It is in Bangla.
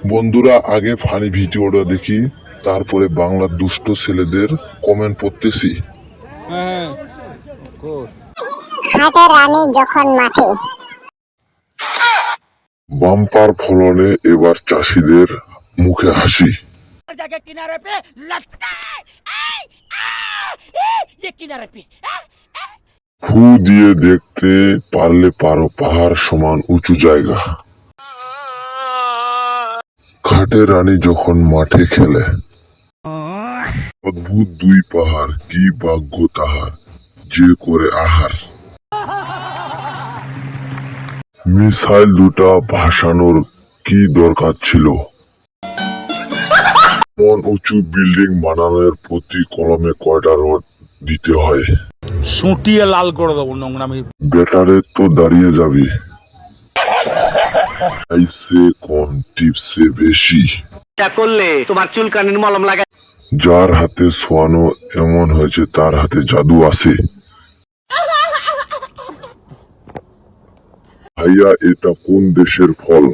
বন্ধুরা, আগে ফানি ভিডিওটা দেখি, তারপরে বাংলার দুষ্ট ছেলেদের কমেন্ট পড়তেছি। খাটের রানী যখন মাঠে। বাম্পার ফলনে এবার চাষিদের মুখে হাসি। ফু দিয়ে দেখতে পারলে পারো পাহাড় সমান উঁচু জায়গা। খাটের রানী যখন মাঠে খেলে, অদ্ভুত দুই পাহাড়, কি ভাগ্য তাহার, যে করে আহার। মিসাইল দুটা ভাসানোর কি দরকার ছিল? মন উঁচু বিল্ডিং বানানোর প্রতি কলমে কয়টা রড দিতে হয়? সুটিয়ে লাল করে দেবো নোংরামি। ব্যাটারে তো দাঁড়িয়ে যাবে। আইসে কোন টিপসে বেশি? করলে তোমার চুলকানির মলম লাগা। যার হাতে সোয়ানো এমন হয়েছে তার হাতে জাদু আছে। ভাইয়া, এটা কোন দেশের ফল?